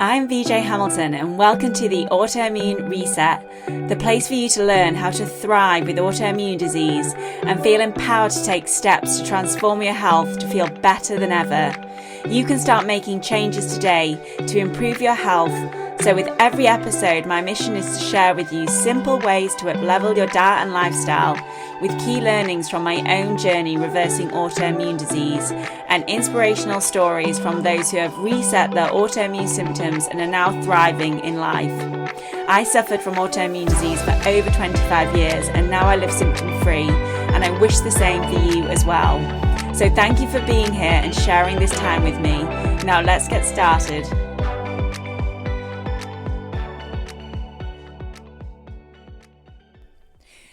I'm VJ Hamilton and welcome to the Autoimmune RESET, the place for you to learn how to thrive with autoimmune disease and feel empowered to take steps to transform your health to feel better than ever. You can start making changes today to improve your health. So with every episode, my mission is to share with you simple ways to up-level your diet and lifestyle with key learnings from my own journey reversing autoimmune disease and inspirational stories from those who have reset their autoimmune symptoms and are now thriving in life. I suffered from autoimmune disease for over 25 years and now I live symptom-free, and I wish the same for you as well. So thank you for being here and sharing this time with me. Now let's get started.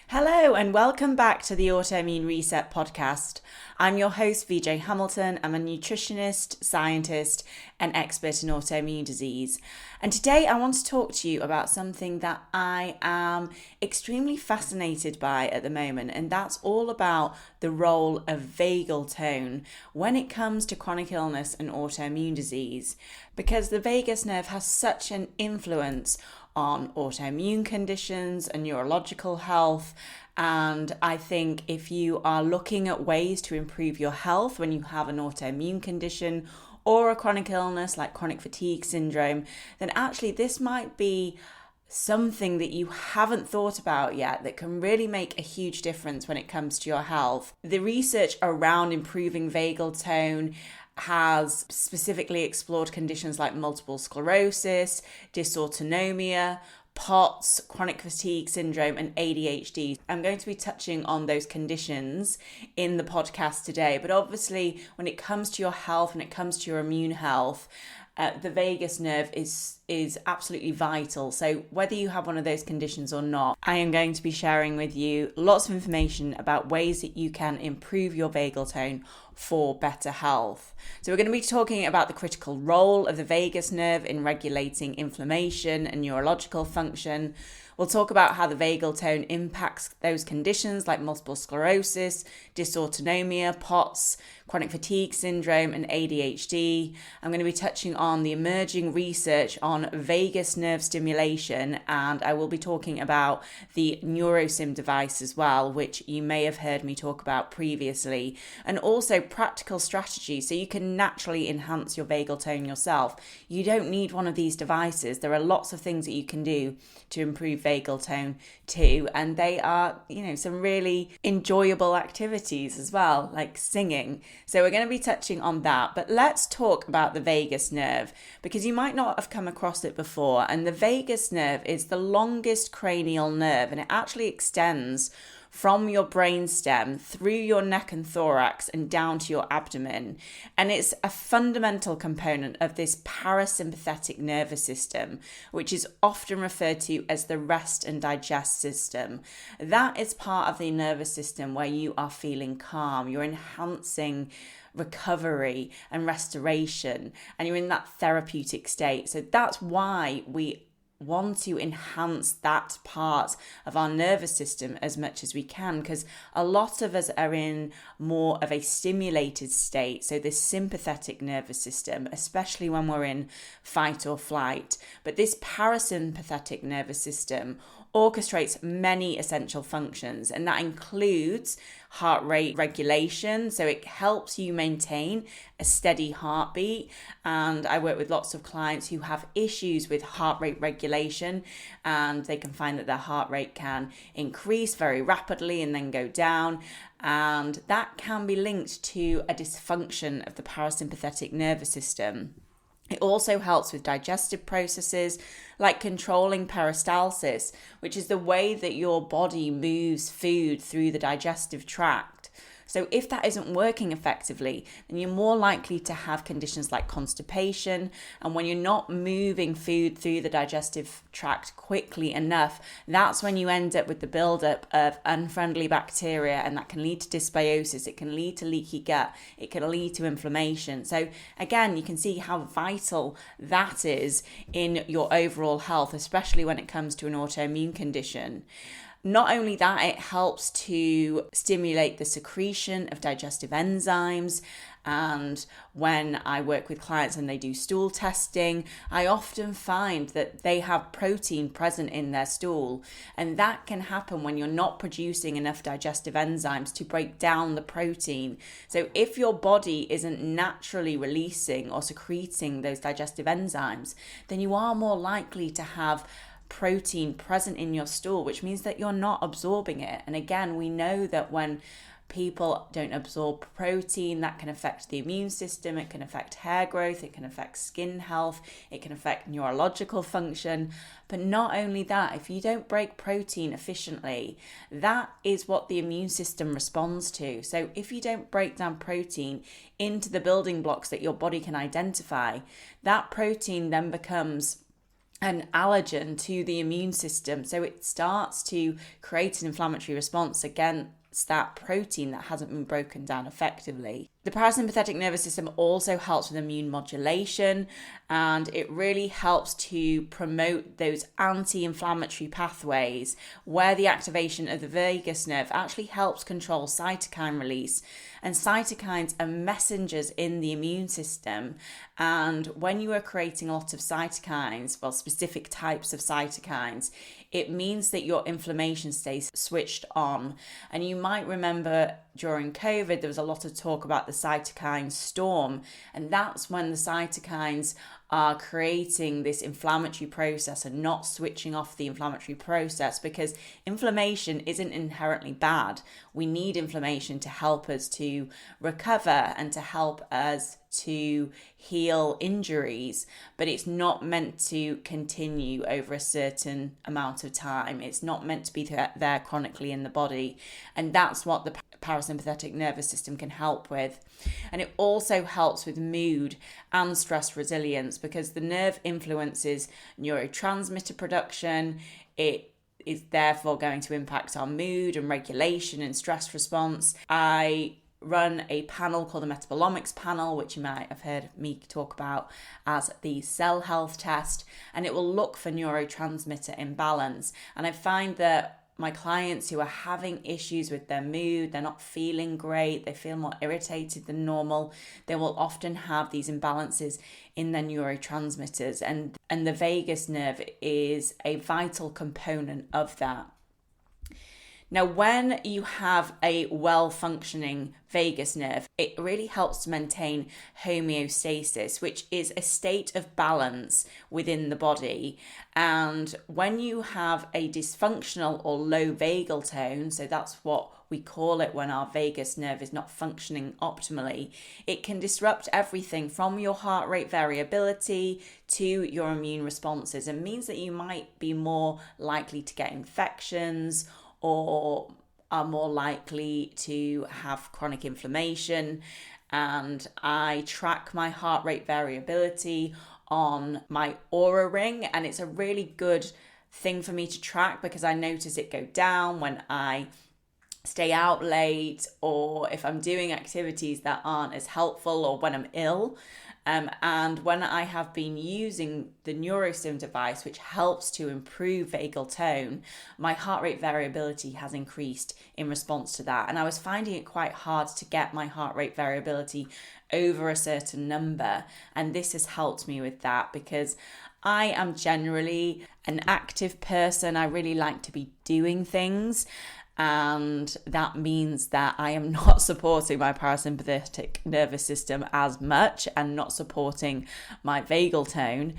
Hello and welcome back to the Autoimmune RESET podcast. I'm your host, VJ Hamilton. I'm a nutritionist, scientist, and expert in autoimmune disease. And today I want to talk to you about something that I am extremely fascinated by at the moment, and that's all about the role of vagal tone when it comes to chronic illness and autoimmune disease, because the vagus nerve has such an influence on autoimmune conditions and neurological health. And I think if you are looking at ways to improve your health when you have an autoimmune condition or a chronic illness like chronic fatigue syndrome, then actually this might be something that you haven't thought about yet that can really make a huge difference when it comes to your health. The research around improving vagal tone has specifically explored conditions like multiple sclerosis, dysautonomia, POTS, chronic fatigue syndrome, and ADHD. I'm going to be touching on those conditions in the podcast today, but obviously when it comes to your health, when it comes to your immune health, the vagus nerve is absolutely vital. So whether you have one of those conditions or not, I am going to be sharing with you lots of information about ways that you can improve your vagal tone for better health. So we're going to be talking about the critical role of the vagus nerve in regulating inflammation and neurological function. We'll talk about how the vagal tone impacts those conditions like multiple sclerosis, dysautonomia, POTS, chronic fatigue syndrome, and ADHD. I'm going to be touching on the emerging research on vagus nerve stimulation, and I will be talking about the Nurosym device as well, which you may have heard me talk about previously, and also practical strategies so you can naturally enhance your vagal tone yourself. You don't need one of these devices. There are lots of things that you can do to improve vagal tone too, and they are, some really enjoyable activities as well, like singing. So we're going to be touching on that, but let's talk about the vagus nerve because you might not have come across it before. And the vagus nerve is the longest cranial nerve, and it actually extends from your brainstem through your neck and thorax and down to your abdomen. And it's a fundamental component of this parasympathetic nervous system, which is often referred to as the rest and digest system. That is part of the nervous system where you are feeling calm, you're enhancing recovery and restoration, and you're in that therapeutic state. So that's why we want to enhance that part of our nervous system as much as we can, because a lot of us are in more of a stimulated state, so this sympathetic nervous system, especially when we're in fight or flight. But this parasympathetic nervous system orchestrates many essential functions, and that includes heart rate regulation, so it helps you maintain a steady heartbeat. And I work with lots of clients who have issues with heart rate regulation, and they can find that their heart rate can increase very rapidly and then go down, and that can be linked to a dysfunction of the parasympathetic nervous system. It also helps with digestive processes like controlling peristalsis, which is the way that your body moves food through the digestive tract. So if that isn't working effectively, then you're more likely to have conditions like constipation. And when you're not moving food through the digestive tract quickly enough, that's when you end up with the buildup of unfriendly bacteria, and that can lead to dysbiosis. It can lead to leaky gut. It can lead to inflammation. So again, you can see how vital that is in your overall health, especially when it comes to an autoimmune condition. Not only that, it helps to stimulate the secretion of digestive enzymes. And when I work with clients and they do stool testing, I often find that they have protein present in their stool. And that can happen when you're not producing enough digestive enzymes to break down the protein. So if your body isn't naturally releasing or secreting those digestive enzymes, then you are more likely to have protein present in your stool, which means that you're not absorbing it. And again, we know that when people don't absorb protein, that can affect the immune system, it can affect hair growth, it can affect skin health, it can affect neurological function. But not only that, if you don't break protein efficiently, that is what the immune system responds to. So if you don't break down protein into the building blocks that your body can identify, that protein then becomes an allergen to the immune system. So it starts to create an inflammatory response against that protein that hasn't been broken down effectively. The parasympathetic nervous system also helps with immune modulation, and it really helps to promote those anti-inflammatory pathways where the activation of the vagus nerve actually helps control cytokine release. And cytokines are messengers in the immune system. And when you are creating a lot of cytokines, well, specific types of cytokines, it means that your inflammation stays switched on. And you might remember during COVID, there was a lot of talk about the cytokine storm. And that's when the cytokines are creating this inflammatory process and not switching off the inflammatory process, because inflammation isn't inherently bad. We need inflammation to help us to recover and to help us to heal injuries, but it's not meant to continue over a certain amount of time. It's not meant to be there chronically in the body. And that's what the parasympathetic nervous system can help with. And it also helps with mood and stress resilience, because the nerve influences neurotransmitter production. It is therefore going to impact our mood and regulation and stress response. I run a panel called the metabolomics panel, which you might have heard me talk about as the cell health test, and it will look for neurotransmitter imbalance. And I find that my clients who are having issues with their mood, they're not feeling great, they feel more irritated than normal, they will often have these imbalances in their neurotransmitters, and the vagus nerve is a vital component of that. Now, when you have a well-functioning vagus nerve, it really helps to maintain homeostasis, which is a state of balance within the body. And when you have a dysfunctional or low vagal tone, so that's what we call it when our vagus nerve is not functioning optimally, it can disrupt everything from your heart rate variability to your immune responses, and means that you might be more likely to get infections or are more likely to have chronic inflammation. And I track my heart rate variability on my Oura ring, and it's a really good thing for me to track because I notice it go down when I stay out late, or if I'm doing activities that aren't as helpful, or when I'm ill. And when I have been using the Nurosym device, which helps to improve vagal tone, my heart rate variability has increased in response to that. And I was finding it quite hard to get my heart rate variability over a certain number. And this has helped me with that, because I am generally an active person. I really like to be doing things. And that means that I am not supporting my parasympathetic nervous system as much and not supporting my vagal tone.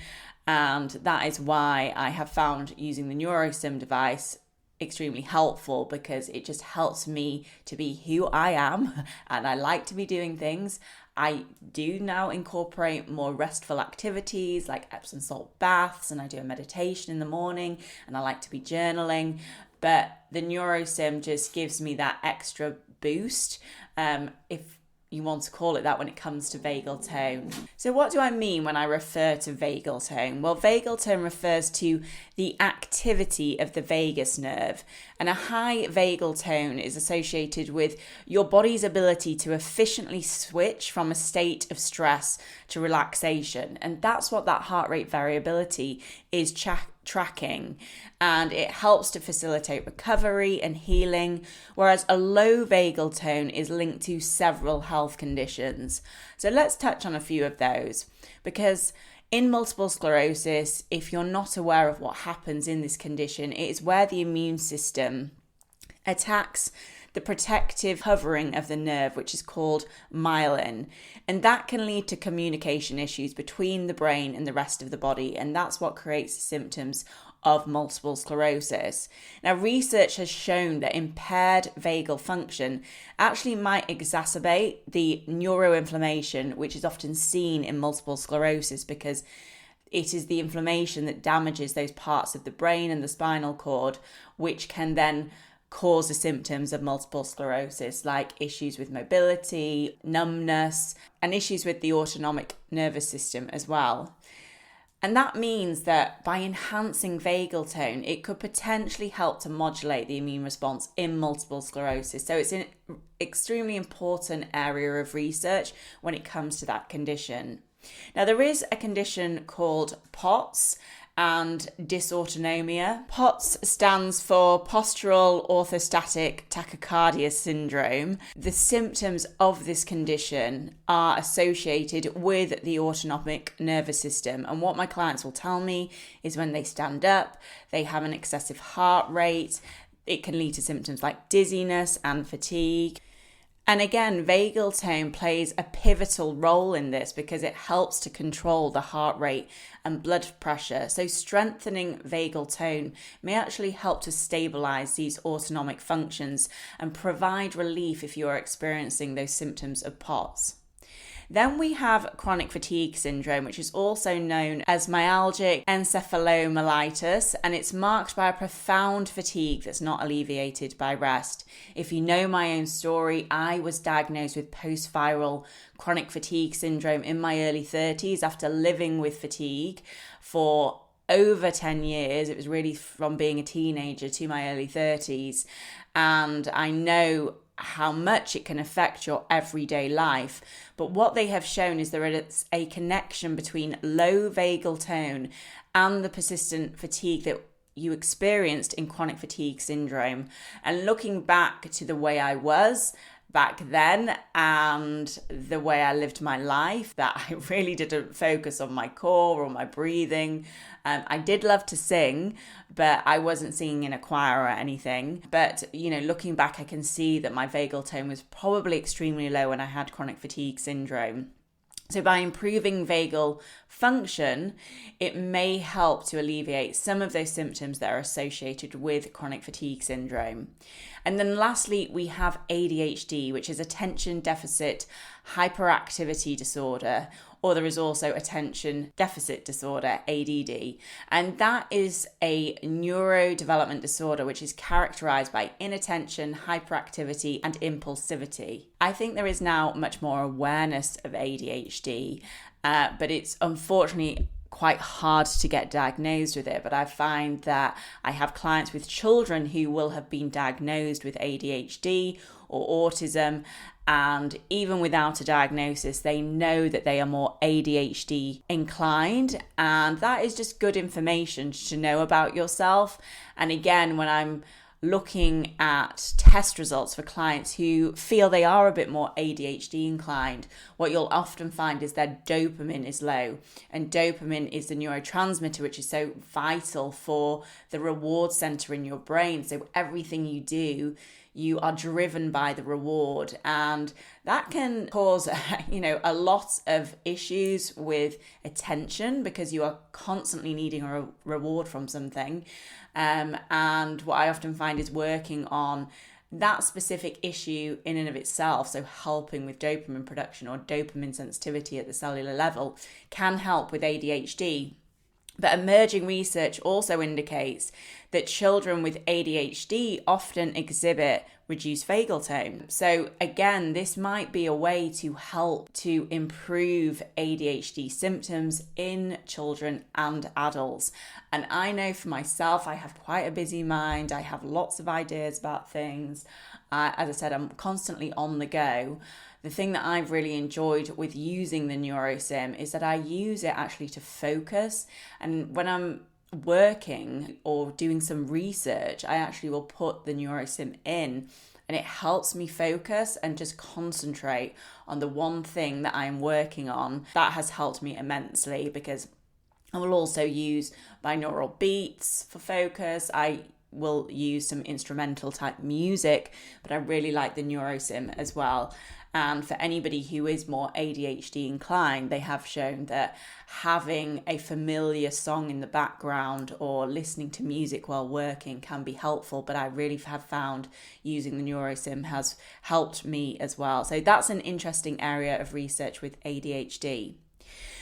And that is why I have found using the Nurosym device extremely helpful, because it just helps me to be who I am, and I like to be doing things. I do now incorporate more restful activities like Epsom salt baths, and I do a meditation in the morning, and I like to be journaling. But the Nurosym just gives me that extra boost, if you want to call it that, when it comes to vagal tone. So what do I mean when I refer to vagal tone? Well, vagal tone refers to the activity of the vagus nerve, and a high vagal tone is associated with your body's ability to efficiently switch from a state of stress to relaxation. And that's what that heart rate variability is tracking, and it helps to facilitate recovery and healing, whereas a low vagal tone is linked to several health conditions. So let's touch on a few of those, because in multiple sclerosis, if you're not aware of what happens in this condition, it is where the immune system attacks the protective covering of the nerve, which is called myelin. And that can lead to communication issues between the brain and the rest of the body. And that's what creates symptoms of multiple sclerosis. Now, research has shown that impaired vagal function actually might exacerbate the neuroinflammation, which is often seen in multiple sclerosis, because it is the inflammation that damages those parts of the brain and the spinal cord, which can then cause the symptoms of multiple sclerosis, like issues with mobility, numbness, and issues with the autonomic nervous system as well. And that means that by enhancing vagal tone, it could potentially help to modulate the immune response in multiple sclerosis. So it's an extremely important area of research when it comes to that condition. Now, there is a condition called POTS and dysautonomia. POTS stands for postural orthostatic tachycardia syndrome. The symptoms of this condition are associated with the autonomic nervous system. And what my clients will tell me is when they stand up, they have an excessive heart rate. It can lead to symptoms like dizziness and fatigue. And again, vagal tone plays a pivotal role in this because it helps to control the heart rate and blood pressure. So strengthening vagal tone may actually help to stabilize these autonomic functions and provide relief if you are experiencing those symptoms of POTS. Then we have chronic fatigue syndrome, which is also known as myalgic encephalomyelitis, and it's marked by a profound fatigue that's not alleviated by rest. If you know my own story, I was diagnosed with post-viral chronic fatigue syndrome in my early 30s after living with fatigue for over 10 years. It was really from being a teenager to my early 30s, and I know how much it can affect your everyday life. But what they have shown is there is a connection between low vagal tone and the persistent fatigue that you experienced in chronic fatigue syndrome. And looking back to the way I was back then and the way I lived my life, that I really didn't focus on my core or my breathing. I did love to sing, but I wasn't singing in a choir or anything. But, looking back, I can see that my vagal tone was probably extremely low when I had chronic fatigue syndrome. So by improving vagal function, it may help to alleviate some of those symptoms that are associated with chronic fatigue syndrome. And then lastly, we have ADHD, which is attention deficit hyperactivity disorder, or there is also attention deficit disorder, ADD. And that is a neurodevelopment disorder which is characterized by inattention, hyperactivity, and impulsivity. I think there is now much more awareness of ADHD, but it's unfortunately quite hard to get diagnosed with it. But I find that I have clients with children who will have been diagnosed with ADHD or autism, and even without a diagnosis, they know that they are more ADHD inclined, and that is just good information to know about yourself. And again, when I'm looking at test results for clients who feel they are a bit more ADHD inclined, what you'll often find is their dopamine is low. And dopamine is the neurotransmitter which is so vital for the reward center in your brain. So everything you do, you are driven by the reward, and that can cause a lot of issues with attention because you are constantly needing a reward from something. And what I often find is working on that specific issue in and of itself, so helping with dopamine production or dopamine sensitivity at the cellular level, can help with ADHD. But emerging research also indicates that children with ADHD often exhibit reduced vagal tone. So again, this might be a way to help to improve ADHD symptoms in children and adults. And I know for myself, I have quite a busy mind. I have lots of ideas about things. As I said, I'm constantly on the go. The thing that I've really enjoyed with using the Nurosym is that I use it actually to focus. And when I'm working or doing some research, I actually will put the Nurosym in, and it helps me focus and just concentrate on the one thing that I'm working on. That has helped me immensely, because I will also use binaural beats for focus. I will use some instrumental type music, but I really like the Nurosym as well. And for anybody who is more ADHD inclined, they have shown that having a familiar song in the background or listening to music while working can be helpful. But I really have found using the Nurosym has helped me as well. So that's an interesting area of research with ADHD.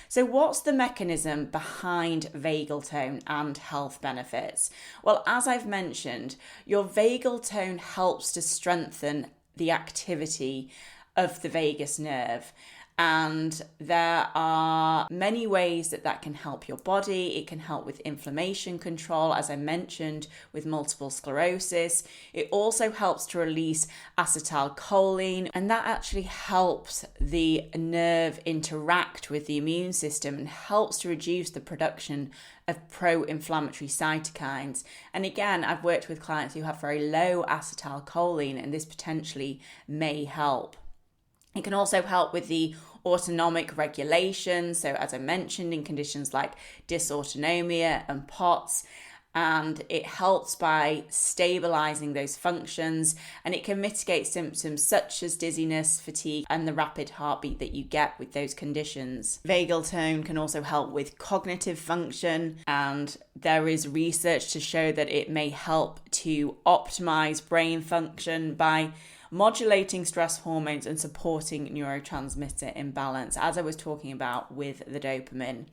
So what's the mechanism behind vagal tone and health benefits? Well, as I've mentioned, your vagal tone helps to strengthen the activity of the vagus nerve. And there are many ways that can help your body. It can help with inflammation control, as I mentioned, with multiple sclerosis. It also helps to release acetylcholine, and that actually helps the nerve interact with the immune system and helps to reduce the production of pro-inflammatory cytokines. And again, I've worked with clients who have very low acetylcholine, and this potentially may help. It can also help with the autonomic regulation. So as I mentioned, in conditions like dysautonomia and POTS, and it helps by stabilizing those functions, and it can mitigate symptoms such as dizziness, fatigue, and the rapid heartbeat that you get with those conditions. Vagal tone can also help with cognitive function, and there is research to show that it may help to optimize brain function by modulating stress hormones and supporting neurotransmitter imbalance, as I was talking about with the dopamine.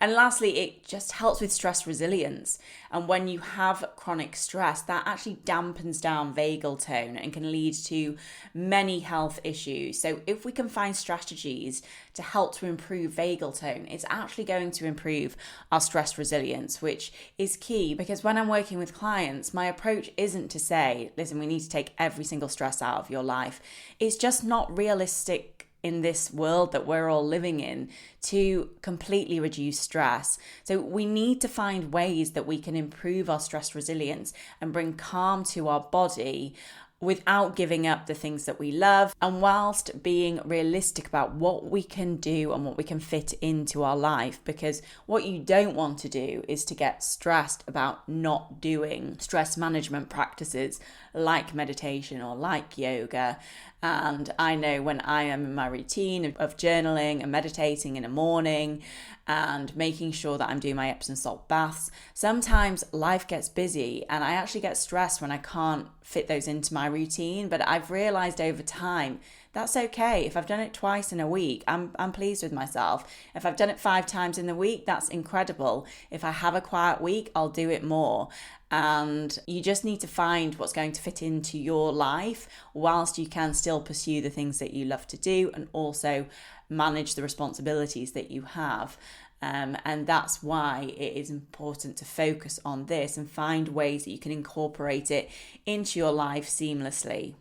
And lastly, it just helps with stress resilience. And when you have chronic stress, that actually dampens down vagal tone and can lead to many health issues. So if we can find strategies to help to improve vagal tone, it's actually going to improve our stress resilience, which is key, because when I'm working with clients, my approach isn't to say, listen, we need to take every single stress out of your life. It's just not realistic in this world that we're all living in to completely reduce stress. So we need to find ways that we can improve our stress resilience and bring calm to our body without giving up the things that we love, and whilst being realistic about what we can do and what we can fit into our life. Because what you don't want to do is to get stressed about not doing stress management practices like meditation or like yoga. And I know when I am in my routine of journaling and meditating in the morning and making sure that I'm doing my Epsom salt baths, sometimes life gets busy and I actually get stressed when I can't fit those into my routine. But I've realized over time, that's okay. If I've done it twice in a week, I'm pleased with myself. If I've done it 5 times in the week, that's incredible. If I have a quiet week, I'll do it more. And you just need to find what's going to fit into your life whilst you can still pursue the things that you love to do and also manage the responsibilities that you have. And that's why it is important to focus on this and find ways that you can incorporate it into your life seamlessly.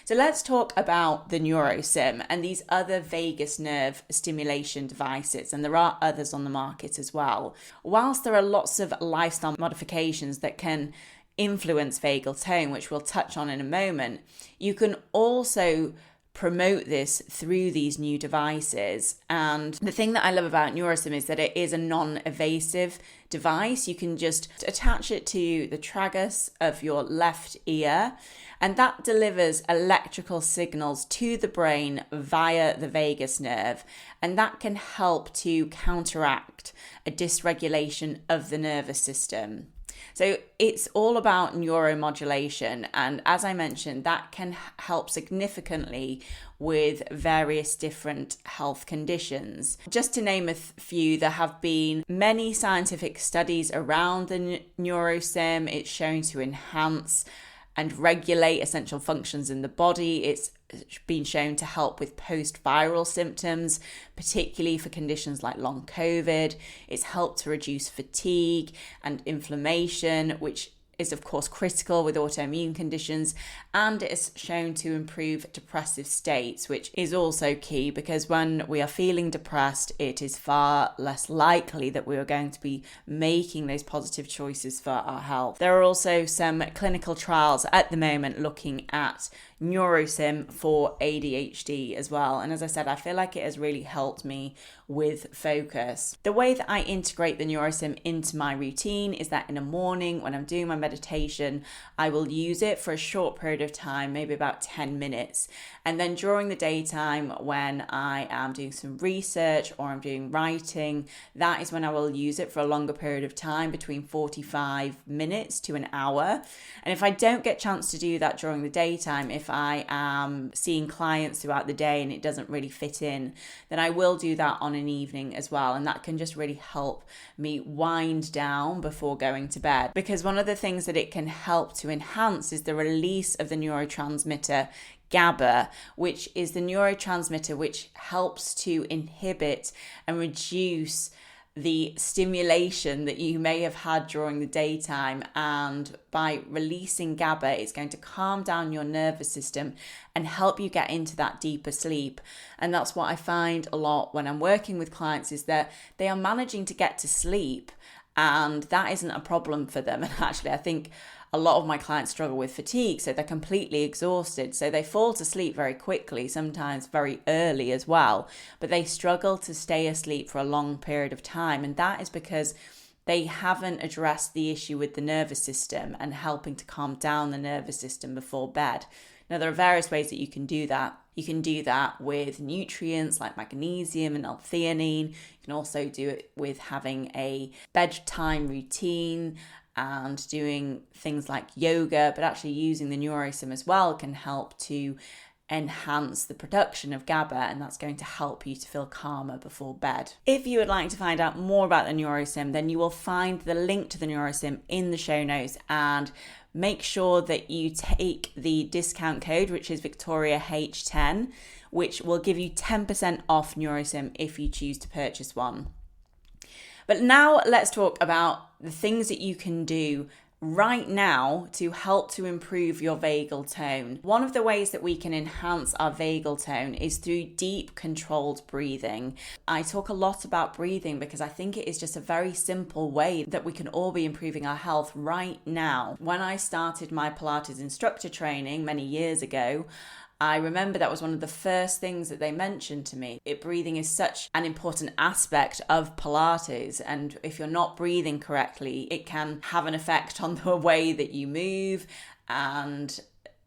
So let's talk about the Nurosym and these other vagus nerve stimulation devices, and there are others on the market as well. Whilst there are lots of lifestyle modifications that can influence vagal tone, which we'll touch on in a moment, you can also promote this through these new devices. And the thing that I love about Nurosym is that it is a non-invasive device. You can just attach it to the tragus of your left ear, and that delivers electrical signals to the brain via the vagus nerve, and that can help to counteract a dysregulation of the nervous system. So it's all about neuromodulation, and as I mentioned, that can help significantly with various different health conditions. Just to name a few, there have been many scientific studies around the Nurosym. It's shown to enhance and regulate essential functions in the body. It's been shown to help with post-viral symptoms, particularly for conditions like long COVID. It's helped to reduce fatigue and inflammation, which is of course critical with autoimmune conditions, and it is shown to improve depressive states, which is also key because when we are feeling depressed, it is far less likely that we are going to be making those positive choices for our health. There are also some clinical trials at the moment looking at Nurosym for ADHD as well. And as I said, I feel like it has really helped me with focus. The way that I integrate the Nurosym into my routine is that in the morning when I'm doing my meditation, I will use it for a short period of time, maybe about 10 minutes. And then during the daytime when I am doing some research or I'm doing writing, that is when I will use it for a longer period of time, between 45 minutes to an hour. And if I don't get a chance to do that during the daytime, if I am seeing clients throughout the day and it doesn't really fit in, then I will do that on an evening as well. And that can just really help me wind down before going to bed. Because one of the things that it can help to enhance is the release of the neurotransmitter GABA, which is the neurotransmitter which helps to inhibit and reduce the stimulation that you may have had during the daytime. And by releasing GABA, it's going to calm down your nervous system and help you get into that deeper sleep. And that's what I find a lot when I'm working with clients, is that they are managing to get to sleep and that isn't a problem for them. And actually, I think a lot of my clients struggle with fatigue, so they're completely exhausted. So they fall to sleep very quickly, sometimes very early as well, but they struggle to stay asleep for a long period of time. And that is because they haven't addressed the issue with the nervous system and helping to calm down the nervous system before bed. Now, there are various ways that you can do that. You can do that with nutrients like magnesium and L-theanine. You can also do it with having a bedtime routine and doing things like yoga, but actually using the Nurosym as well can help to enhance the production of GABA, and that's going to help you to feel calmer before bed. If you would like to find out more about the Nurosym, then you will find the link to the Nurosym in the show notes, and make sure that you take the discount code, which is VictoriaH10, which will give you 10% off Nurosym if you choose to purchase one. But now let's talk about the things that you can do right now to help to improve your vagal tone. One of the ways that we can enhance our vagal tone is through deep, controlled breathing. I talk a lot about breathing because I think it is just a very simple way that we can all be improving our health right now. When I started my Pilates instructor training many years ago, I remember that was one of the first things that they mentioned to me. Breathing is such an important aspect of Pilates, and if you're not breathing correctly, it can have an effect on the way that you move and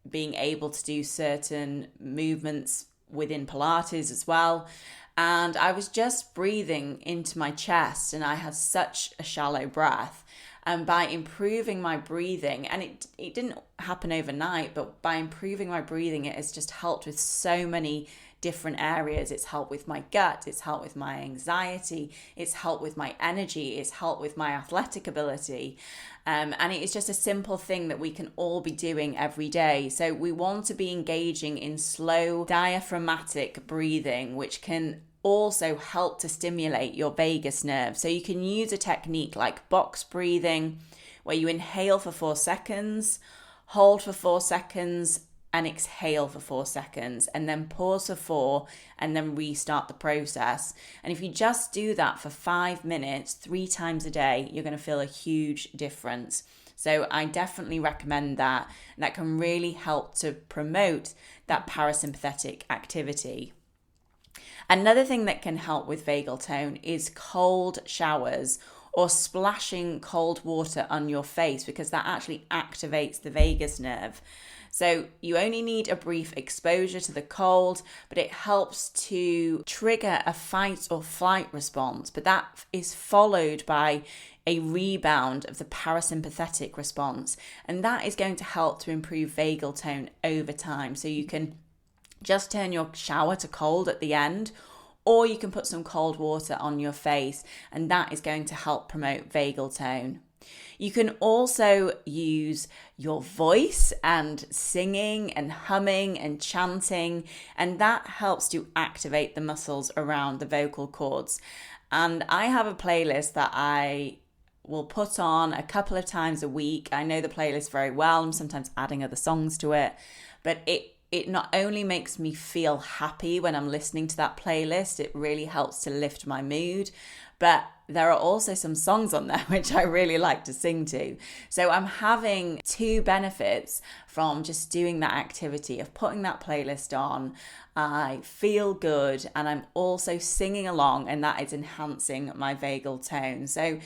being able to do certain movements within Pilates as well. And I was just breathing into my chest and I had such a shallow breath. And by improving my breathing, and it didn't happen overnight, but by improving my breathing, it has just helped with so many different areas. It's helped with my gut, it's helped with my anxiety, it's helped with my energy, it's helped with my athletic ability. And it is just a simple thing that we can all be doing every day. So we want to be engaging in slow diaphragmatic breathing, which can also help to stimulate your vagus nerve. So you can use a technique like box breathing, where you inhale for 4 seconds, hold for 4 seconds, and exhale for 4 seconds, and then pause for 4, and then restart the process. And if you just do that for 5 minutes, 3 times a day, you're going to feel a huge difference. So I definitely recommend that. And that can really help to promote that parasympathetic activity. Another thing that can help with vagal tone is cold showers or splashing cold water on your face, because that actually activates the vagus nerve. So you only need a brief exposure to the cold, but it helps to trigger a fight or flight response. But that is followed by a rebound of the parasympathetic response. And that is going to help to improve vagal tone over time. So you can just turn your shower to cold at the end, or you can put some cold water on your face, and that is going to help promote vagal tone. You can also use your voice and singing and humming and chanting, and that helps to activate the muscles around the vocal cords. And I have a playlist that I will put on a couple of times a week. I know the playlist very well. I'm sometimes adding other songs to it, but it not only makes me feel happy when I'm listening to that playlist, it really helps to lift my mood, but there are also some songs on there which I really like to sing to. So I'm having two benefits from just doing that activity of putting that playlist on. I feel good and I'm also singing along, and that is enhancing my vagal tone. So,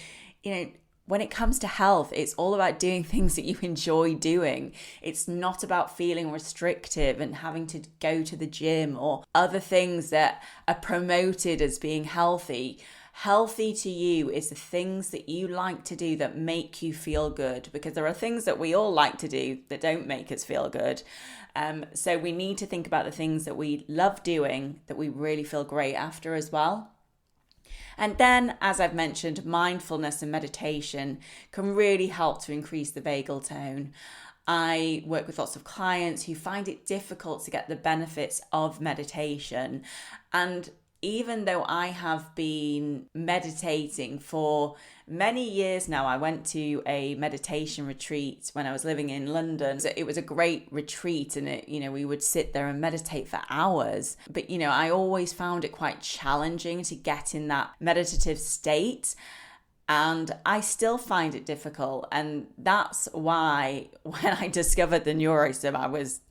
when it comes to health, it's all about doing things that you enjoy doing. It's not about feeling restrictive and having to go to the gym or other things that are promoted as being healthy. Healthy to you is the things that you like to do that make you feel good, because there are things that we all like to do that don't make us feel good. So we need to think about the things that we love doing that we really feel great after as well. And then, as I've mentioned, mindfulness and meditation can really help to increase the vagal tone. I work with lots of clients who find it difficult to get the benefits of meditation. And even though I have been meditating for many years now, I went to a meditation retreat when I was living in London. So it was a great retreat, and we would sit there and meditate for hours. But, I always found it quite challenging to get in that meditative state. And I still find it difficult. And that's why when I discovered the Nurosym,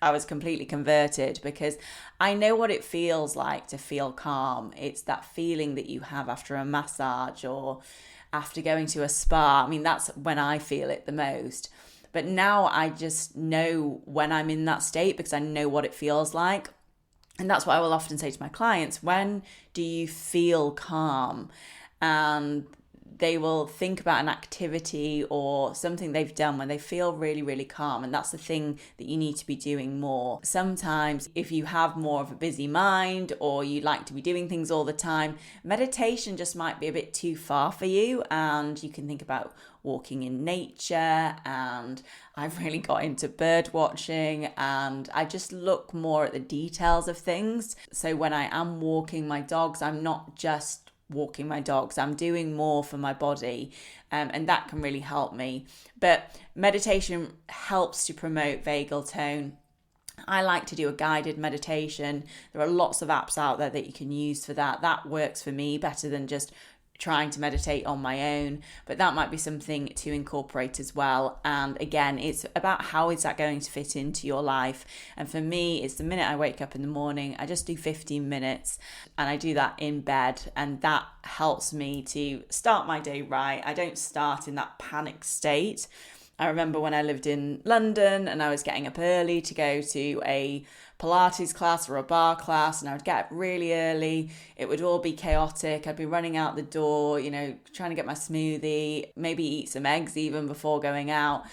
I was completely converted, because I know what it feels like to feel calm. It's that feeling that you have after a massage or after going to a spa. I mean, that's when I feel it the most. But now I just know when I'm in that state, because I know what it feels like. And that's what I will often say to my clients: when do you feel calm? And they will think about an activity or something they've done when they feel really, really calm. And that's the thing that you need to be doing more. Sometimes if you have more of a busy mind or you like to be doing things all the time, meditation just might be a bit too far for you. And you can think about walking in nature. And I've really got into bird watching, and I just look more at the details of things. So when I am walking my dogs, I'm not just walking my dogs, I'm doing more for my body, and that can really help me. But meditation helps to promote vagal tone. I like to do a guided meditation. There are lots of apps out there that you can use for that. That works for me better than just trying to meditate on my own, but that might be something to incorporate as well. And again, it's about how is that going to fit into your life. And for me, it's the minute I wake up in the morning, I just do 15 minutes and I do that in bed, and that helps me to start my day right. I don't start in that panic state. I remember when I lived in London and I was getting up early to go to a Pilates class or a bar class, and I would get up really early. It would all be chaotic. I'd be running out the door, trying to get my smoothie, maybe eat some eggs even before going out.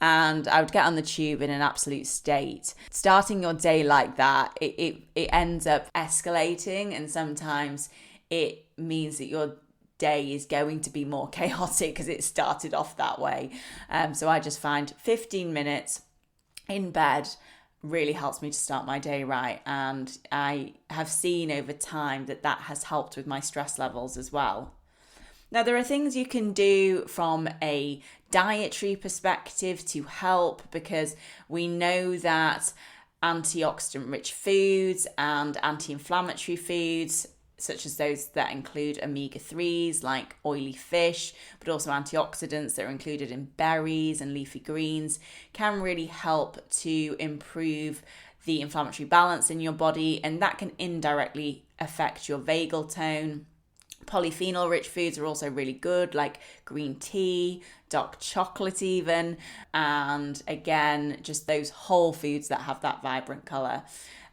And I would get on the tube in an absolute state. Starting your day like that, it ends up escalating, and sometimes it means that your day is going to be more chaotic because it started off that way. So I just find 15 minutes in bed really helps me to start my day right. And I have seen over time that has helped with my stress levels as well. Now, there are things you can do from a dietary perspective to help, because we know that antioxidant rich foods and anti-inflammatory foods, such as those that include omega-3s like oily fish, but also antioxidants that are included in berries and leafy greens, can really help to improve the inflammatory balance in your body, and that can indirectly affect your vagal tone. Polyphenol rich foods are also really good, like green tea, dark chocolate even, and again, just those whole foods that have that vibrant colour.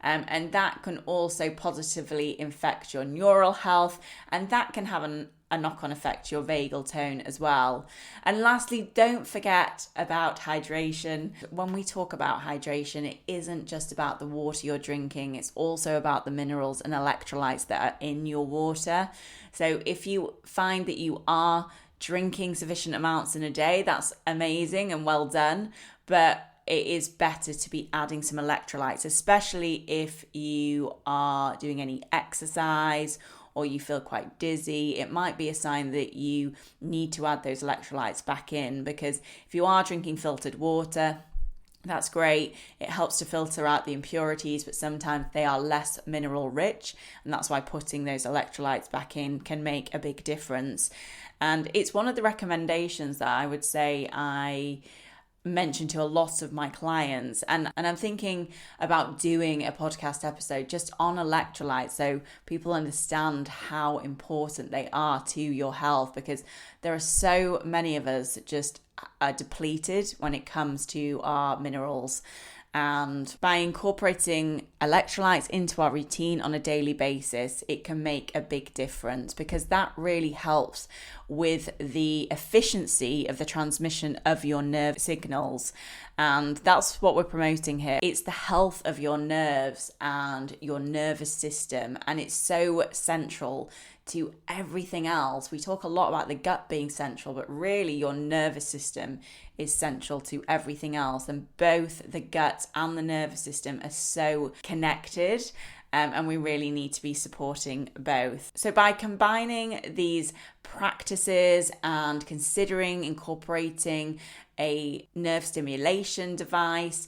And that can also positively affect your neural health, and that can have a knock-on effect to your vagal tone as well. And lastly, don't forget about hydration. When we talk about hydration, it isn't just about the water you're drinking, it's also about the minerals and electrolytes that are in your water. So if you find that you are drinking sufficient amounts in a day, that's amazing and well done, but it is better to be adding some electrolytes, especially if you are doing any exercise or you feel quite dizzy, it might be a sign that you need to add those electrolytes back in, because if you are drinking filtered water, that's great. It helps to filter out the impurities, but sometimes they are less mineral rich, and that's why putting those electrolytes back in can make a big difference. And it's one of the recommendations that I would say I mention to a lot of my clients, and I'm thinking about doing a podcast episode just on electrolytes so people understand how important they are to your health, because there are so many of us that just are depleted when it comes to our minerals. And by incorporating electrolytes into our routine on a daily basis, it can make a big difference, because that really helps with the efficiency of the transmission of your nerve signals. And that's what we're promoting here. It's the health of your nerves and your nervous system. And it's so central to everything else. We talk a lot about the gut being central, but really your nervous system is central to everything else. And both the gut and the nervous system are so connected. And we really need to be supporting both. So by combining these practices and considering incorporating a nerve stimulation device,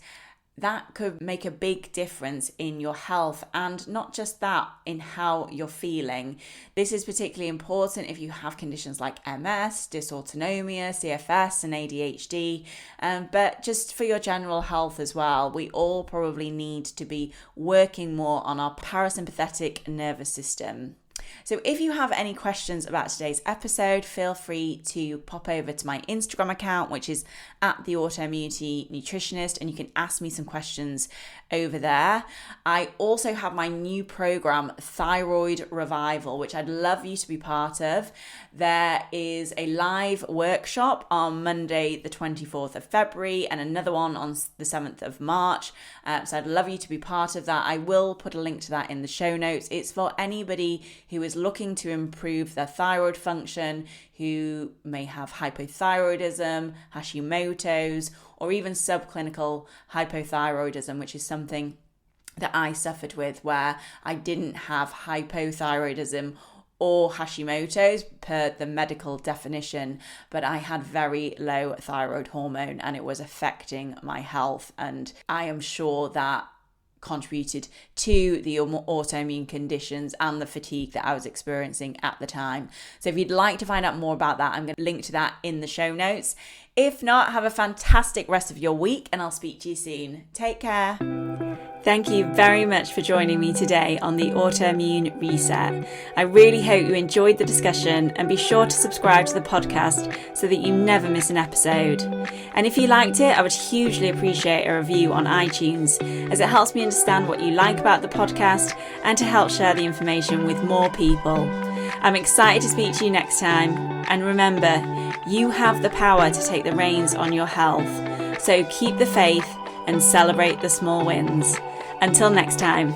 that could make a big difference in your health, and not just that, in how you're feeling. This is particularly important if you have conditions like MS, dysautonomia, CFS, and ADHD, but just for your general health as well. We all probably need to be working more on our parasympathetic nervous system. So if you have any questions about today's episode, feel free to pop over to my Instagram account, which is at the Autoimmune Nutritionist, and you can ask me some questions over there. I also have my new program, Thyroid Revival, which I'd love you to be part of. There is a live workshop on Monday, the 24th of February, and another one on the 7th of March. So I'd love you to be part of that. I will put a link to that in the show notes. It's for anybody who is looking to improve their thyroid function, who may have hypothyroidism, Hashimoto's, or even subclinical hypothyroidism, which is something that I suffered with, where I didn't have hypothyroidism or Hashimoto's per the medical definition, but I had very low thyroid hormone and it was affecting my health. And I am sure that contributed to the autoimmune conditions and the fatigue that I was experiencing at the time. So if you'd like to find out more about that, I'm going to link to that in the show notes. If not, have a fantastic rest of your week and I'll speak to you soon. Take care. Thank you very much for joining me today on the Autoimmune Reset. I really hope you enjoyed the discussion, and be sure to subscribe to the podcast so that you never miss an episode. And if you liked it, I would hugely appreciate a review on iTunes, as it helps me understand what you like about the podcast and to help share the information with more people. I'm excited to speak to you next time, and remember, you have the power to take the reins on your health. So keep the faith and celebrate the small wins. Until next time.